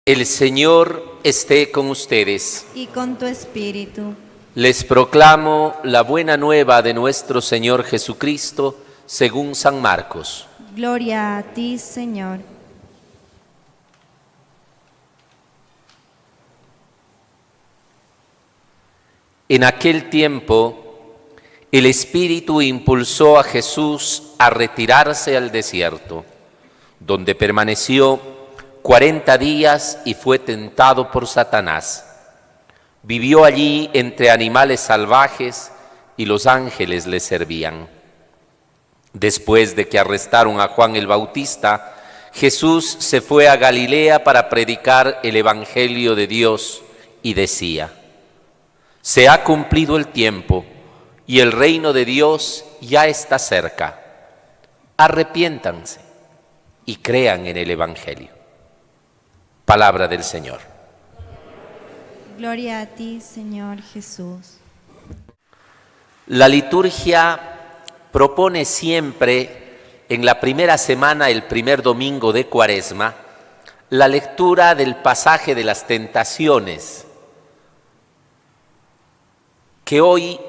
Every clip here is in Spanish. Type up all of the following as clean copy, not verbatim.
El Señor esté con ustedes. Y con tu espíritu. Les proclamo la buena nueva de nuestro Señor Jesucristo según San Marcos. Gloria a ti, Señor. En aquel tiempo, el Espíritu impulsó a Jesús a retirarse al desierto, donde permaneció 40 días y fue tentado por Satanás. Vivió allí entre animales salvajes y los ángeles le servían. Después de que arrestaron a Juan el Bautista, Jesús se fue a Galilea para predicar el Evangelio de Dios y decía: se ha cumplido el tiempo y el reino de Dios ya está cerca. Arrepiéntanse y crean en el Evangelio. Palabra del Señor. Gloria a ti, Señor Jesús. La liturgia propone siempre en la primera semana, el primer domingo de Cuaresma, la lectura del pasaje de las tentaciones, que hoy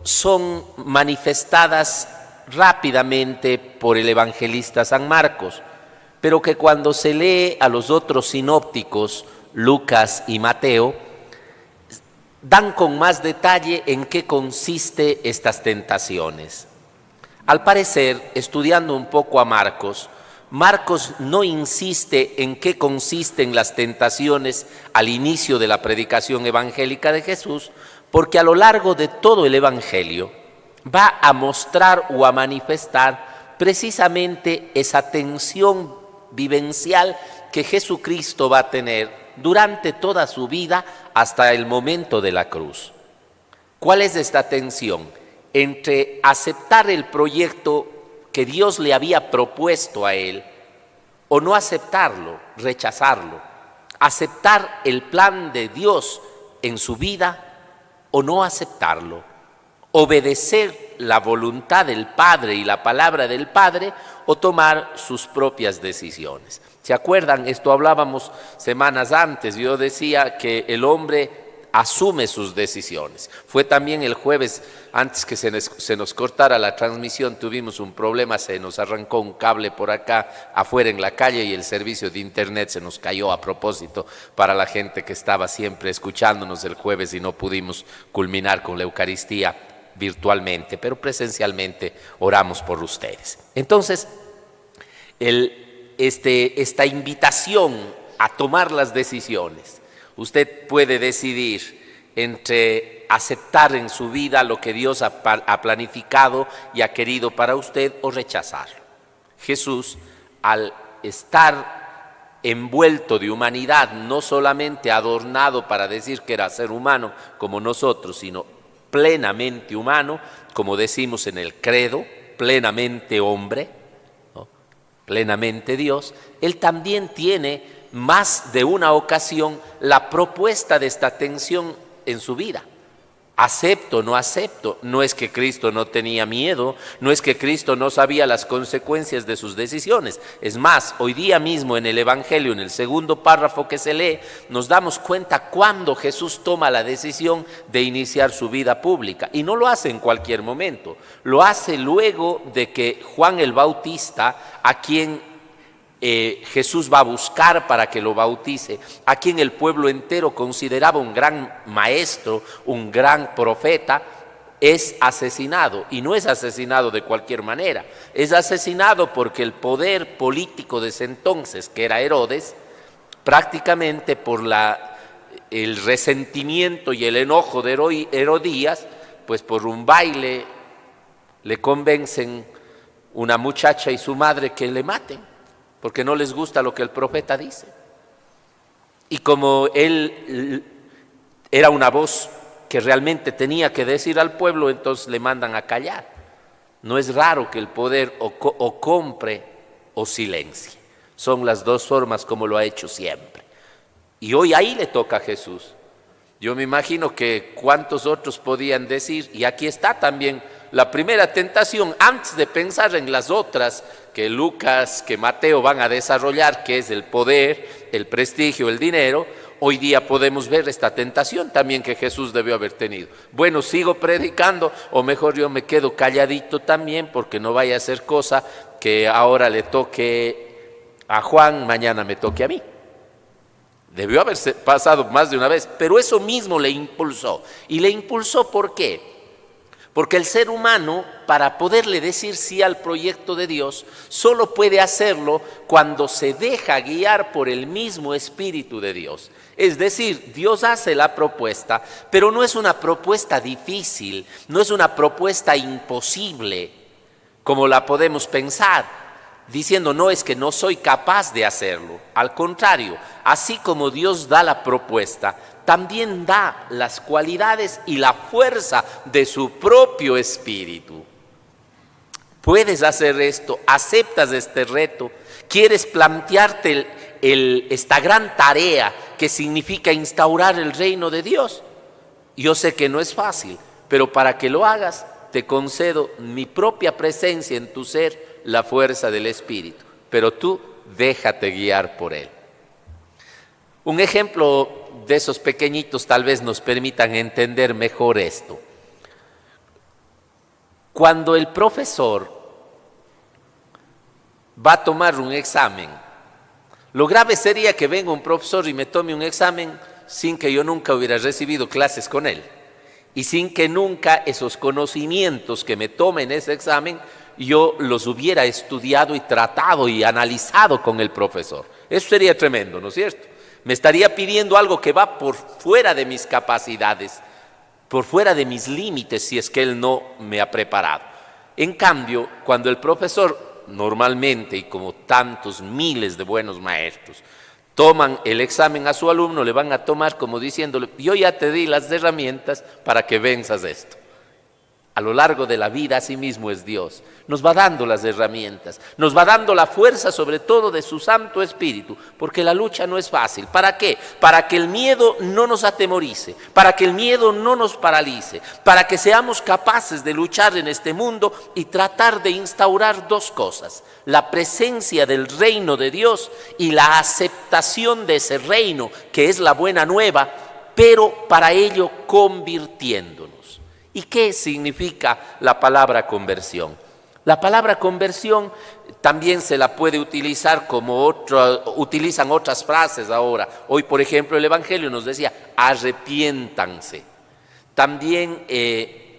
son manifestadas rápidamente por el evangelista San Marcos, pero que cuando se lee a los otros sinópticos, Lucas y Mateo, dan con más detalle en qué consiste estas tentaciones. Al parecer, estudiando un poco a Marcos, Marcos no insiste en qué consisten las tentaciones al inicio de la predicación evangélica de Jesús, porque a lo largo de todo el Evangelio va a mostrar o a manifestar precisamente esa tensión vivencial que Jesucristo va a tener durante toda su vida hasta el momento de la cruz. ¿Cuál es esta tensión? Entre aceptar el proyecto que Dios le había propuesto a él o no aceptarlo, rechazarlo. Aceptar el plan de Dios en su vida o no aceptarlo. Obedecer la voluntad del Padre y la palabra del Padre o tomar sus propias decisiones. ¿Se acuerdan? Esto hablábamos semanas antes. Yo decía que el hombre asume sus decisiones. Fue también el jueves, antes que se nos cortara la transmisión, tuvimos un problema, se nos arrancó un cable por acá afuera en la calle y el servicio de internet se nos cayó a propósito para la gente que estaba siempre escuchándonos el jueves y no pudimos culminar con la Eucaristía virtualmente, pero presencialmente oramos por ustedes. Entonces, esta invitación a tomar las decisiones, usted puede decidir entre aceptar en su vida lo que Dios ha planificado y ha querido para usted o rechazarlo. Jesús, al estar envuelto de humanidad, no solamente adornado para decir que era ser humano como nosotros, sino plenamente humano, como decimos en el credo, plenamente hombre, ¿no? Plenamente Dios, él también tiene más de una ocasión la propuesta de esta tensión en su vida. Acepto, no acepto. No es que Cristo no tenía miedo, no es que Cristo no sabía las consecuencias de sus decisiones. Es más, hoy día mismo en el Evangelio, en el segundo párrafo que se lee, nos damos cuenta cuando Jesús toma la decisión de iniciar su vida pública. Y no lo hace en cualquier momento, lo hace luego de que Juan el Bautista, a quien Jesús va a buscar para que lo bautice, a quien el pueblo entero consideraba un gran maestro, un gran profeta, es asesinado. Y no es asesinado de cualquier manera, es asesinado porque el poder político de ese entonces, que era Herodes, prácticamente por el resentimiento y el enojo de Herodías, pues por un baile le convencen una muchacha y su madre que le maten, porque no les gusta lo que el profeta dice. Y como él era una voz que realmente tenía que decir al pueblo, entonces le mandan a callar. No es raro que el poder o compre o silencie. Son las dos formas como lo ha hecho siempre. Y hoy ahí le toca a Jesús. Yo me imagino que cuántos otros podían decir, y aquí está también la primera tentación, antes de pensar en las otras que Lucas, que Mateo van a desarrollar, que es el poder, el prestigio, el dinero, hoy día podemos ver esta tentación también que Jesús debió haber tenido. Bueno, sigo predicando o mejor yo me quedo calladito también porque no vaya a ser cosa que ahora le toque a Juan, mañana me toque a mí. Debió haber pasado más de una vez, pero eso mismo le impulsó. ¿Y le impulsó por qué? Porque el ser humano, para poderle decir sí al proyecto de Dios, solo puede hacerlo cuando se deja guiar por el mismo Espíritu de Dios. Es decir, Dios hace la propuesta, pero no es una propuesta difícil, no es una propuesta imposible, como la podemos pensar, diciendo no es que no soy capaz de hacerlo. Al contrario, así como Dios da la propuesta, también da las cualidades y la fuerza de su propio espíritu. Puedes hacer esto, aceptas este reto, quieres plantearte esta gran tarea que significa instaurar el reino de Dios. Yo sé que no es fácil, pero para que lo hagas, te concedo mi propia presencia en tu ser, la fuerza del Espíritu, pero tú déjate guiar por Él. Un ejemplo de esos pequeñitos tal vez nos permitan entender mejor esto. Cuando el profesor va a tomar un examen, lo grave sería que venga un profesor y me tome un examen sin que yo nunca hubiera recibido clases con él y sin que nunca esos conocimientos que me tome en ese examen yo los hubiera estudiado y tratado y analizado con el profesor. Eso sería tremendo, ¿no es cierto? Me estaría pidiendo algo que va por fuera de mis capacidades, por fuera de mis límites, si es que él no me ha preparado. En cambio, cuando el profesor normalmente, y como tantos miles de buenos maestros, toman el examen a su alumno, le van a tomar como diciéndole, yo ya te di las herramientas para que venzas esto. A lo largo de la vida, así mismo es Dios. Nos va dando las herramientas, nos va dando la fuerza sobre todo de su Santo Espíritu, porque la lucha no es fácil. ¿Para qué? Para que el miedo no nos atemorice, para que el miedo no nos paralice, para que seamos capaces de luchar en este mundo y tratar de instaurar dos cosas: la presencia del reino de Dios y la aceptación de ese reino, que es la buena nueva, pero para ello convirtiéndonos. ¿Y qué significa la palabra conversión? La palabra conversión también se la puede utilizar como utilizan otras frases ahora. Hoy, por ejemplo, el Evangelio nos decía, arrepiéntanse. También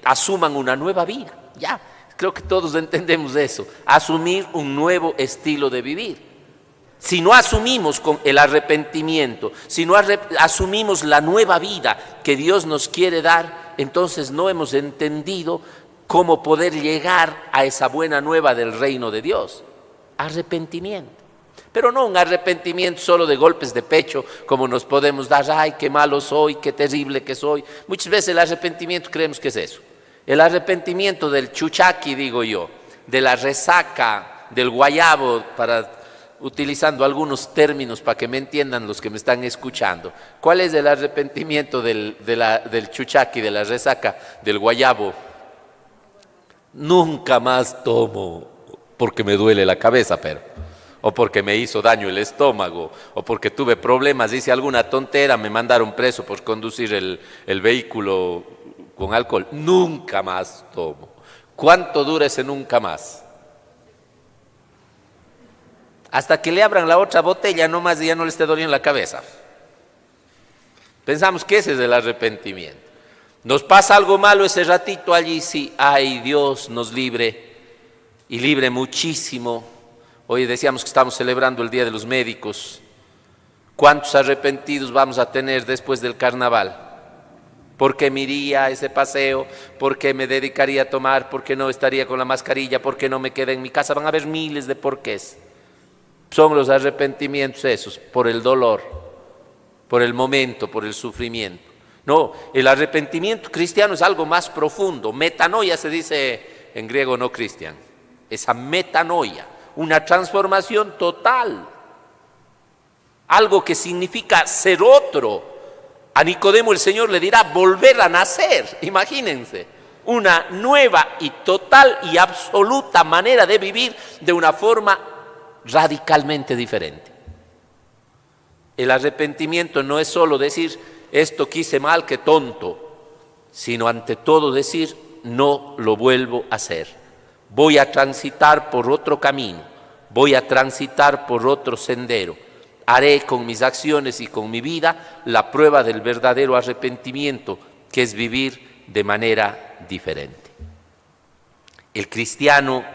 asuman una nueva vida. Ya, creo que todos entendemos eso. Asumir un nuevo estilo de vivir. Si no asumimos con el arrepentimiento, si no asumimos la nueva vida que Dios nos quiere dar, entonces no hemos entendido cómo poder llegar a esa buena nueva del reino de Dios. Arrepentimiento. Pero no un arrepentimiento solo de golpes de pecho, como nos podemos dar, ay, qué malo soy, qué terrible que soy. Muchas veces el arrepentimiento creemos que es eso. El arrepentimiento del chuchaqui, digo yo, de la resaca, del guayabo, utilizando algunos términos para que me entiendan los que me están escuchando. ¿Cuál es el arrepentimiento del chuchaqui, de la resaca, del guayabo? Nunca más tomo porque me duele la cabeza, o porque me hizo daño el estómago, o porque tuve problemas, hice alguna tontera, me mandaron preso por conducir el vehículo con alcohol. Nunca más tomo. ¿Cuánto dura ese nunca más? Hasta que le abran la otra botella, nomás ya no le esté doliendo la cabeza. Pensamos que ese es el arrepentimiento. Nos pasa algo malo ese ratito allí, sí, ay, Dios nos libre y libre muchísimo. Hoy decíamos que estamos celebrando el Día de los Médicos. ¿Cuántos arrepentidos vamos a tener después del carnaval? ¿Por qué me iría a ese paseo? ¿Por qué me dedicaría a tomar? ¿Por qué no estaría con la mascarilla? ¿Por qué no me quedé en mi casa? Van a haber miles de porqués. Son los arrepentimientos esos, por el dolor, por el momento, por el sufrimiento. No, el arrepentimiento cristiano es algo más profundo. Metanoia se dice en griego no cristiano. Esa metanoia, una transformación total. Algo que significa ser otro. A Nicodemo el Señor le dirá volver a nacer, imagínense. una nueva y total y absoluta manera de vivir de una forma radicalmente diferente. El arrepentimiento no es solo decir, esto que hice mal, qué tonto, sino ante todo decir, no lo vuelvo a hacer. Voy a transitar por otro camino, voy a transitar por otro sendero. Haré con mis acciones y con mi vida la prueba del verdadero arrepentimiento, que es vivir de manera diferente. El cristiano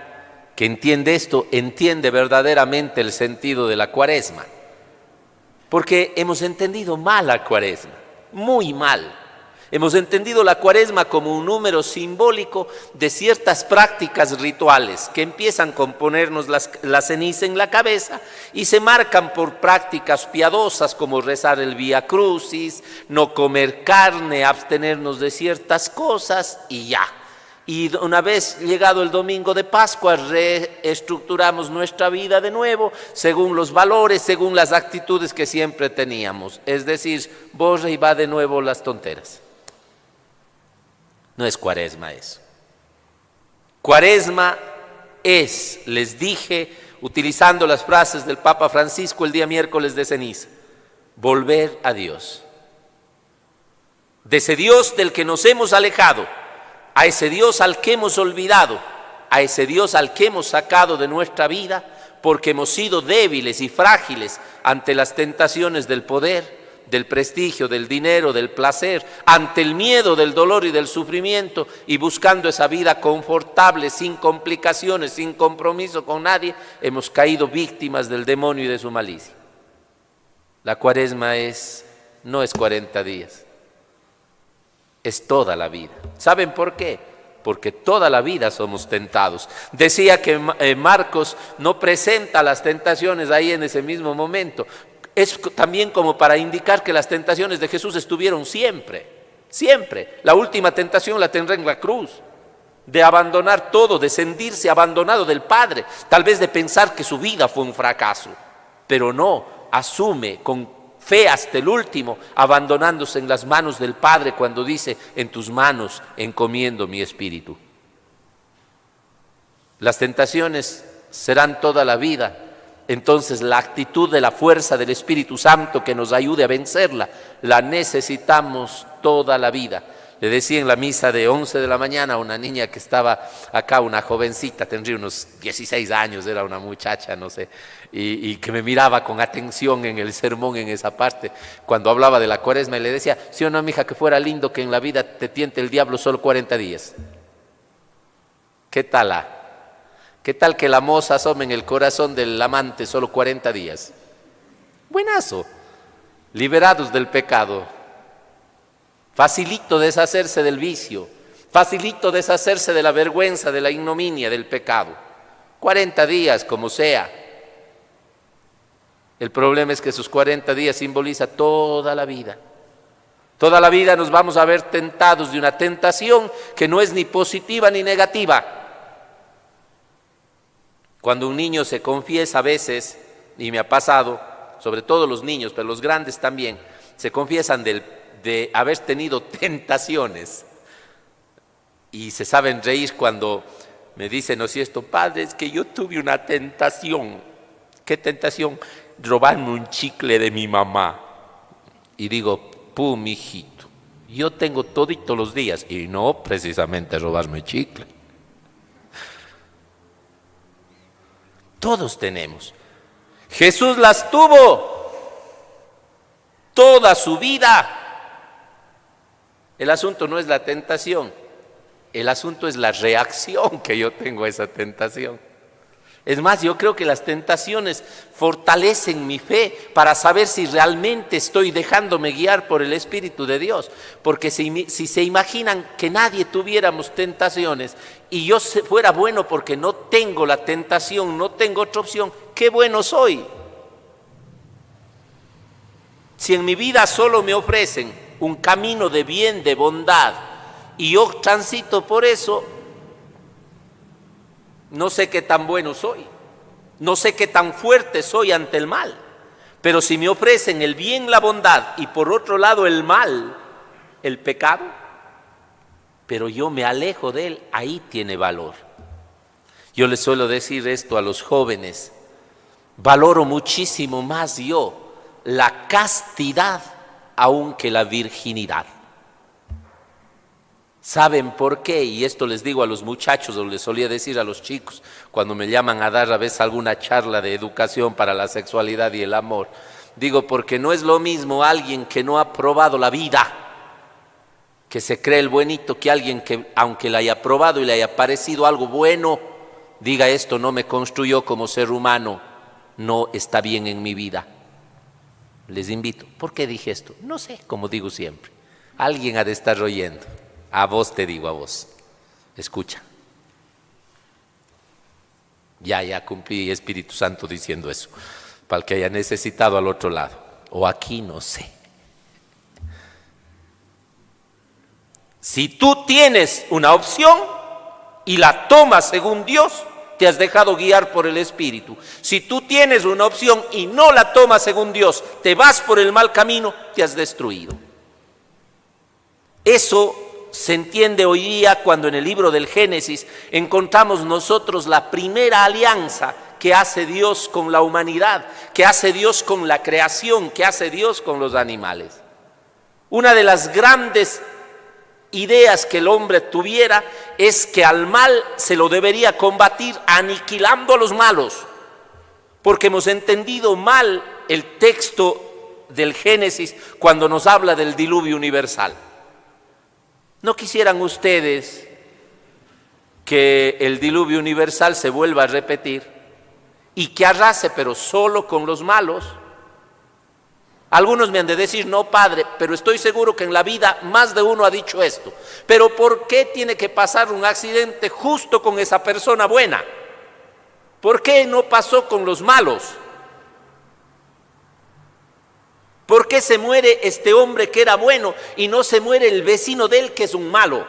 que entiende esto, entiende verdaderamente el sentido de la Cuaresma. Porque hemos entendido mal la Cuaresma, muy mal. Hemos entendido la Cuaresma como un número simbólico de ciertas prácticas rituales que empiezan con ponernos la ceniza en la cabeza y se marcan por prácticas piadosas como rezar el Vía Crucis, no comer carne, abstenernos de ciertas cosas y ya. Y una vez llegado el domingo de Pascua, reestructuramos nuestra vida de nuevo según los valores, según las actitudes que siempre teníamos. Es decir, borra y va de nuevo las tonteras. No es Cuaresma eso. Cuaresma es, les dije, utilizando las frases del Papa Francisco el día miércoles de ceniza, volver a Dios. De ese Dios del que nos hemos alejado, a ese Dios al que hemos olvidado, a ese Dios al que hemos sacado de nuestra vida porque hemos sido débiles y frágiles ante las tentaciones del poder, del prestigio, del dinero, del placer, ante el miedo, del dolor y del sufrimiento, y buscando esa vida confortable, sin complicaciones, sin compromiso con nadie, hemos caído víctimas del demonio y de su malicia. La Cuaresma no es 40 días. Es toda la vida. ¿Saben por qué? Porque toda la vida somos tentados. Decía que Marcos no presenta las tentaciones ahí en ese mismo momento. Es también como para indicar que las tentaciones de Jesús estuvieron siempre, siempre. La última tentación la tendrá en la cruz, de abandonar todo, de sentirse abandonado del Padre, tal vez de pensar que su vida fue un fracaso, pero no, asume con fe hasta el último, abandonándose en las manos del Padre cuando dice, en tus manos encomiendo mi espíritu. Las tentaciones serán toda la vida, entonces la actitud de la fuerza del Espíritu Santo que nos ayude a vencerla, la necesitamos toda la vida. Le decía en la misa de 11 de la mañana a una niña que estaba acá, una jovencita, tendría unos 16 años, era una muchacha, no sé, y que me miraba con atención en el sermón en esa parte, cuando hablaba de la Cuaresma, y le decía, sí o no, mija, que fuera lindo que en la vida te tiente el diablo solo 40 días. ¿Qué tal? ¿Qué tal que la moza asome en el corazón del amante solo 40 días? Buenazo, liberados del pecado. Facilito deshacerse del vicio, facilito deshacerse de la vergüenza, de la ignominia, del pecado. 40 días, como sea. El problema es que esos 40 días simboliza toda la vida. Toda la vida nos vamos a ver tentados de una tentación que no es ni positiva ni negativa. Cuando un niño se confiesa a veces, y me ha pasado, sobre todo los niños, pero los grandes también, se confiesan de haber tenido tentaciones y se saben reír cuando me dicen, ¿no es cierto, padre? Es que yo tuve una tentación. ¿Qué tentación? Robarme un chicle de mi mamá. Y digo, mijito, yo tengo todito los días y no precisamente robarme chicle. Todos tenemos. Jesús las tuvo toda su vida. El asunto no es la tentación, el asunto es la reacción que yo tengo a esa tentación. Es más, yo creo que las tentaciones fortalecen mi fe para saber si realmente estoy dejándome guiar por el Espíritu de Dios. Porque si se imaginan que nadie tuviéramos tentaciones y yo fuera bueno porque no tengo la tentación, no tengo otra opción, qué bueno soy. Si en mi vida solo me ofrecen un camino de bien, de bondad, y yo transito por eso, no sé qué tan bueno soy, no sé qué tan fuerte soy ante el mal, pero si me ofrecen el bien, la bondad, y por otro lado el mal, el pecado, pero yo me alejo de él, ahí tiene valor. Yo les suelo decir esto a los jóvenes: valoro muchísimo más yo la castidad aún que la virginidad. ¿Saben por qué? Y esto les digo a los muchachos, o les solía decir a los chicos cuando me llaman a dar a veces alguna charla de educación para la sexualidad y el amor. Digo, porque no es lo mismo alguien que no ha probado la vida, que se cree el buenito, que alguien que, aunque le haya probado y le haya parecido algo bueno, diga: esto no me construyó como ser humano, no está bien en mi vida. Les invito. ¿Por qué dije esto? No sé, como digo siempre. Alguien ha de estar oyendo. A vos te digo, a vos. Escucha. Ya cumplí, Espíritu Santo, diciendo eso. Para el que haya necesitado al otro lado. O aquí, no sé. Si tú tienes una opción y la tomas según Dios, te has dejado guiar por el Espíritu. Si tú tienes una opción y no la tomas según Dios, te vas por el mal camino, te has destruido. Eso se entiende hoy día cuando en el libro del Génesis encontramos nosotros la primera alianza que hace Dios con la humanidad, que hace Dios con la creación, que hace Dios con los animales. Una de las grandes ideas que el hombre tuviera es que al mal se lo debería combatir aniquilando a los malos, porque hemos entendido mal el texto del Génesis cuando nos habla del diluvio universal. ¿No quisieran ustedes que el diluvio universal se vuelva a repetir y que arrase, pero solo con los malos? Algunos me han de decir: no, padre, pero estoy seguro que en la vida más de uno ha dicho esto. Pero ¿por qué tiene que pasar un accidente justo con esa persona buena? ¿Por qué no pasó con los malos? ¿Por qué se muere este hombre que era bueno y no se muere el vecino de él que es un malo?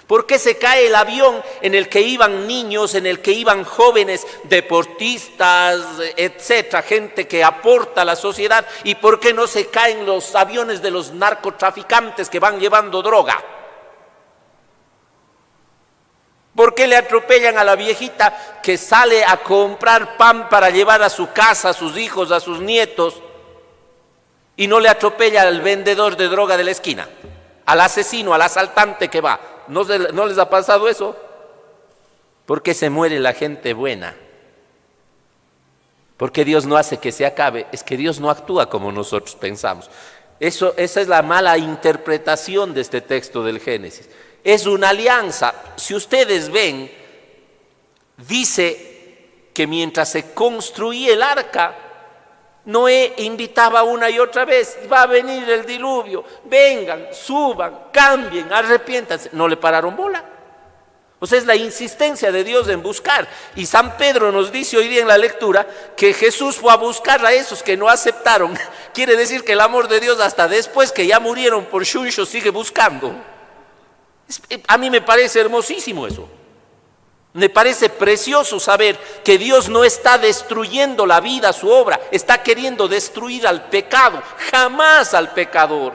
¿Por qué se cae el avión en el que iban niños, en el que iban jóvenes, deportistas, etcétera, gente que aporta a la sociedad? ¿Y por qué no se caen los aviones de los narcotraficantes que van llevando droga? ¿Por qué le atropellan a la viejita que sale a comprar pan para llevar a su casa, a sus hijos, a sus nietos, y no le atropella al vendedor de droga de la esquina, al asesino, al asaltante que va? ¿No les ha pasado eso? ¿Por qué se muere la gente buena? ¿Por qué Dios no hace que se acabe? Es que Dios no actúa como nosotros pensamos. Esa es la mala interpretación de este texto del Génesis. Es una alianza. Si ustedes ven, dice que mientras se construía el arca, Noé invitaba una y otra vez: va a venir el diluvio, vengan, suban, cambien, arrepiéntanse. No le pararon bola. O sea, es la insistencia de Dios en buscar. Y San Pedro nos dice hoy día en la lectura que Jesús fue a buscar a esos que no aceptaron. Quiere decir que el amor de Dios, hasta después que ya murieron por chuncho, sigue buscando. A mí me parece hermosísimo eso. Me parece precioso saber que Dios no está destruyendo la vida, su obra, está queriendo destruir al pecado, jamás al pecador.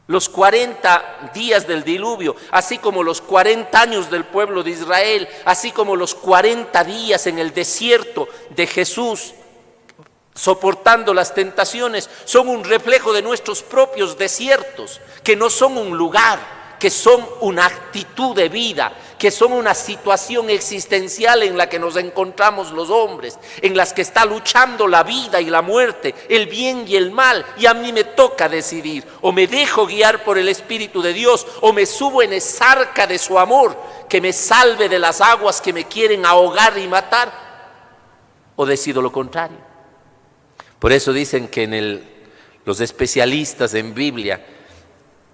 Los 40 días del diluvio, así como los 40 años del pueblo de Israel, así como los 40 días en el desierto de Jesús, soportando las tentaciones, son un reflejo de nuestros propios desiertos, que no son un lugar, que son una actitud de vida, que son una situación existencial en la que nos encontramos los hombres, en las que está luchando la vida y la muerte, el bien y el mal, y a mí me toca decidir: o me dejo guiar por el Espíritu de Dios, o me subo en esa arca de su amor que me salve de las aguas que me quieren ahogar y matar, o decido lo contrario. Por eso dicen que los especialistas en Biblia,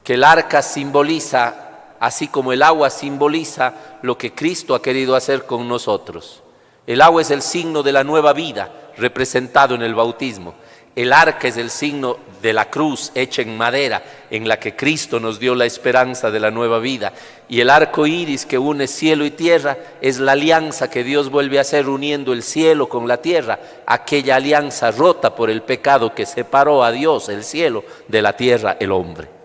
que el arca simboliza, así como el agua simboliza lo que Cristo ha querido hacer con nosotros. El agua es el signo de la nueva vida, representado en el bautismo. El arca es el signo de la cruz hecha en madera, en la que Cristo nos dio la esperanza de la nueva vida. Y el arco iris que une cielo y tierra es la alianza que Dios vuelve a hacer uniendo el cielo con la tierra, aquella alianza rota por el pecado que separó a Dios, el cielo, de la tierra, el hombre.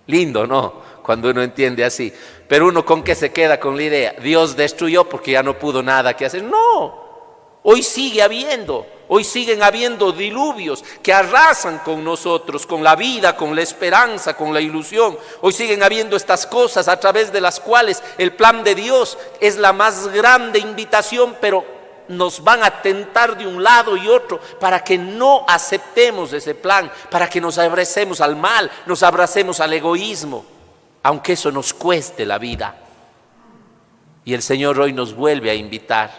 Lindo, ¿no? Cuando uno entiende así. Pero uno, ¿con qué se queda? Con la idea, Dios destruyó porque ya no pudo nada que hacer. No, hoy sigue habiendo. Hoy siguen habiendo diluvios que arrasan con nosotros, con la vida, con la esperanza, con la ilusión. Hoy siguen habiendo estas cosas a través de las cuales el plan de Dios es la más grande invitación, pero nos van a tentar de un lado y otro para que no aceptemos ese plan, para que nos abracemos al mal, nos abracemos al egoísmo, aunque eso nos cueste la vida. Y el Señor hoy nos vuelve a invitar: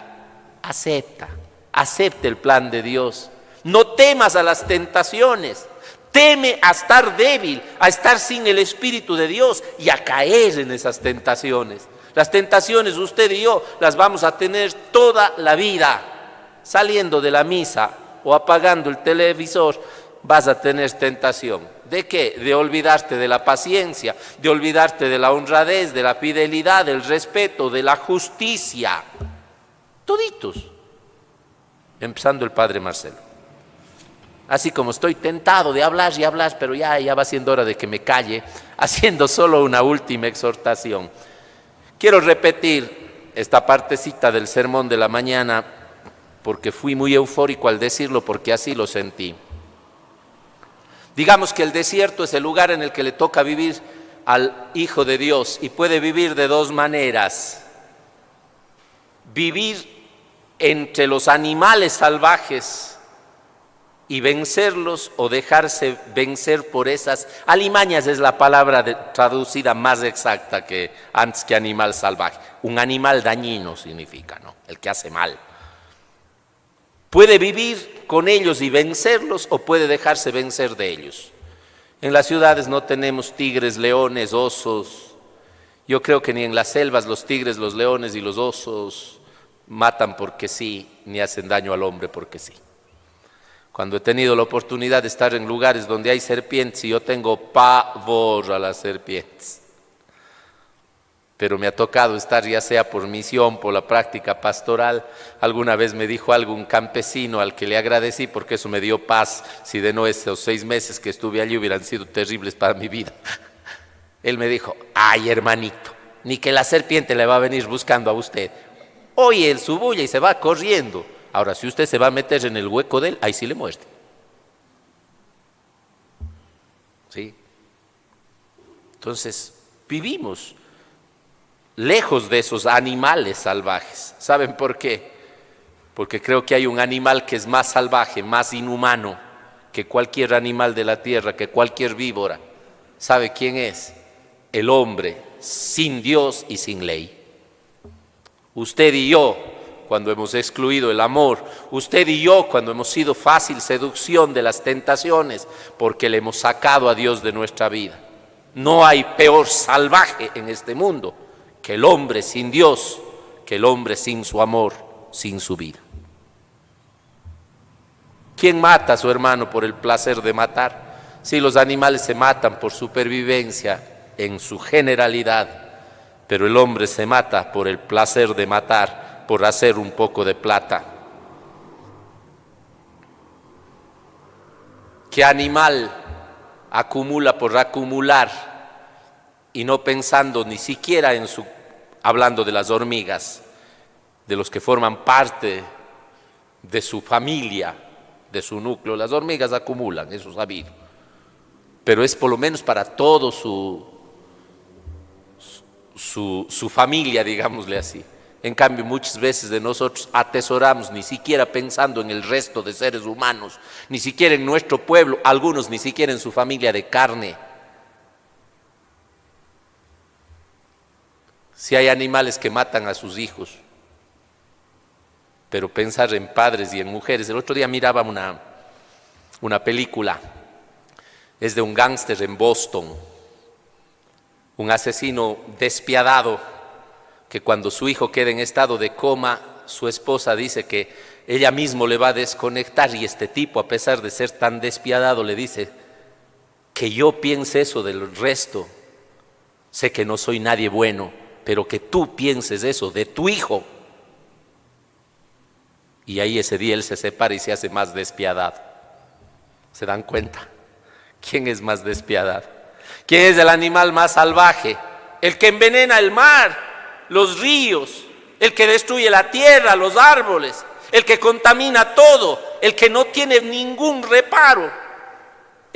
acepte el plan de Dios. No temas a las tentaciones, teme a estar débil, a estar sin el Espíritu de Dios y a caer en esas tentaciones. Las tentaciones usted y yo las vamos a tener toda la vida. Saliendo de la misa o apagando el televisor, vas a tener tentación. ¿De qué? De olvidarte de la paciencia, de olvidarte de la honradez, de la fidelidad, del respeto, de la justicia. Toditos. Empezando el Padre Marcelo. Así como estoy tentado de hablar y hablar, pero ya va siendo hora de que me calle, haciendo solo una última exhortación. Quiero repetir esta partecita del sermón de la mañana porque fui muy eufórico al decirlo, porque así lo sentí. Digamos que el desierto es el lugar en el que le toca vivir al Hijo de Dios y puede vivir de dos maneras. Vivir entre los animales salvajes y vencerlos, o dejarse vencer por esas alimañas. Es la palabra traducida más exacta que antes que animal salvaje. Un animal dañino significa, ¿no? El que hace mal. Puede vivir con ellos y vencerlos, o puede dejarse vencer de ellos. En las ciudades no tenemos tigres, leones, osos. Yo creo que ni en las selvas los tigres, los leones y los osos matan porque sí, ni hacen daño al hombre porque sí. Cuando he tenido la oportunidad de estar en lugares donde hay serpientes, y yo tengo pavor a las serpientes, pero me ha tocado estar, ya sea por misión, por la práctica pastoral. Alguna vez me dijo algo un campesino al que le agradecí, porque eso me dio paz. Si de no esos 6 meses que estuve allí hubieran sido terribles para mi vida. Él me dijo: ay, hermanito, ni que la serpiente le va a venir buscando a usted. Oye él su bulla y se va corriendo. Ahora, si usted se va a meter en el hueco de él, ahí sí le muerde. ¿Sí? Entonces, vivimos lejos de esos animales salvajes. ¿Saben por qué? Porque creo que hay un animal que es más salvaje, más inhumano que cualquier animal de la tierra, que cualquier víbora. ¿Sabe quién es? El hombre sin Dios y sin ley. Usted y yo, cuando hemos excluido el amor, usted y yo, cuando hemos sido fácil seducción de las tentaciones, porque le hemos sacado a Dios de nuestra vida. No hay peor salvaje en este mundo que el hombre sin Dios, que el hombre sin su amor, sin su vida. ¿Quién mata a su hermano por el placer de matar? Sí, los animales se matan por supervivencia en su generalidad, pero el hombre se mata por el placer de matar, por hacer un poco de plata. ¿Qué animal acumula por acumular y no pensando ni siquiera en su, hablando de las hormigas, de los que forman parte de su familia, de su núcleo? Las hormigas acumulan, eso es sabido, pero es por lo menos para todo su familia, digámosle así. En cambio, muchas veces de nosotros atesoramos, ni siquiera pensando en el resto de seres humanos, ni siquiera en nuestro pueblo, algunos ni siquiera en su familia de carne. Si hay animales que matan a sus hijos, pero pensar en padres y en mujeres. El otro día miraba una película, es de un gángster en Boston, un asesino despiadado, que cuando su hijo queda en estado de coma, su esposa dice que ella mismo le va a desconectar, y este tipo, a pesar de ser tan despiadado, le dice: que yo piense eso del resto, sé que no soy nadie bueno, pero que tú pienses eso de tu hijo. Y ahí ese día él se separa y se hace más despiadado. ¿Se dan cuenta? ¿Quién es más despiadado? ¿Quién es el animal más salvaje? El que envenena el mar, los ríos, el que destruye la tierra, los árboles, el que contamina todo, el que no tiene ningún reparo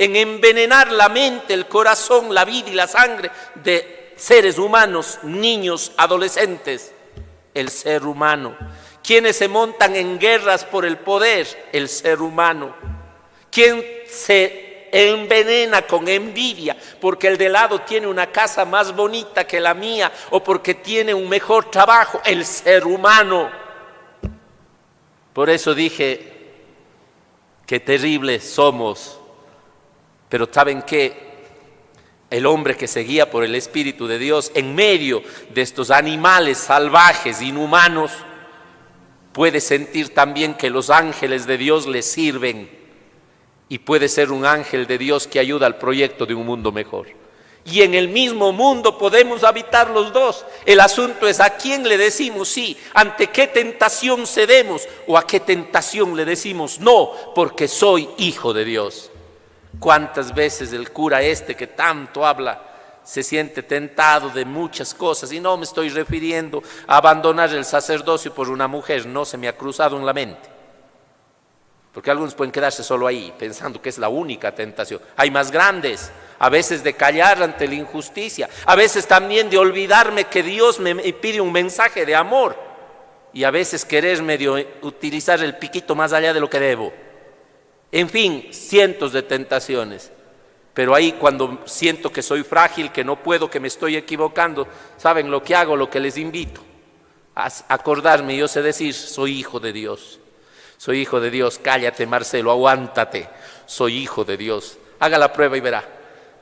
en envenenar la mente, el corazón, la vida y la sangre de seres humanos, niños, adolescentes, el ser humano. ¿Quiénes se montan en guerras por el poder? El ser humano. ¿Quién se envenena con envidia porque el de lado tiene una casa más bonita que la mía o porque tiene un mejor trabajo? El ser humano. Por eso dije, qué terribles somos. Pero ¿saben qué? El hombre que se guía por el Espíritu de Dios en medio de estos animales salvajes, inhumanos, puede sentir también que los ángeles de Dios le sirven y puede ser un ángel de Dios que ayuda al proyecto de un mundo mejor. Y en el mismo mundo podemos habitar los dos. El asunto es a quién le decimos sí, ante qué tentación cedemos o a qué tentación le decimos no, porque soy hijo de Dios. ¿Cuántas veces el cura que tanto habla se siente tentado de muchas cosas? Y no me estoy refiriendo a abandonar el sacerdocio por una mujer, no se me ha cruzado en la mente. Porque algunos pueden quedarse solo ahí, pensando que es la única tentación. Hay más grandes, a veces de callar ante la injusticia, a veces también de olvidarme que Dios me pide un mensaje de amor, y a veces querer medio utilizar el piquito más allá de lo que debo. En fin, cientos de tentaciones. Pero ahí cuando siento que soy frágil, que no puedo, que me estoy equivocando, ¿saben lo que hago? Lo que les invito a acordarme. Yo sé decir, soy hijo de Dios. Soy hijo de Dios. Cállate, Marcelo, aguántate. Soy hijo de Dios. Haga la prueba y verá.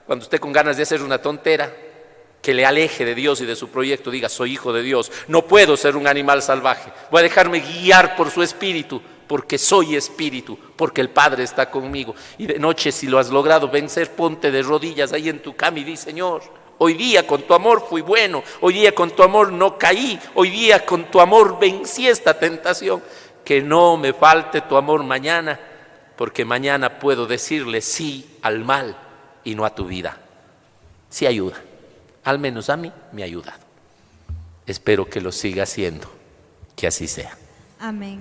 Cuando usted con ganas de hacer una tontera que le aleje de Dios y de su proyecto, diga, soy hijo de Dios. No puedo ser un animal salvaje. Voy a dejarme guiar por su espíritu, porque soy espíritu, porque el Padre está conmigo. Y de noche, si lo has logrado vencer, ponte de rodillas ahí en tu cama y di, Señor, hoy día con tu amor fui bueno, hoy día con tu amor no caí, hoy día con tu amor vencí esta tentación. Que no me falte tu amor mañana, porque mañana puedo decirle sí al mal y no a tu vida. Sí ayuda, al menos a mí me ha ayudado. Espero que lo siga haciendo, que así sea. Amén.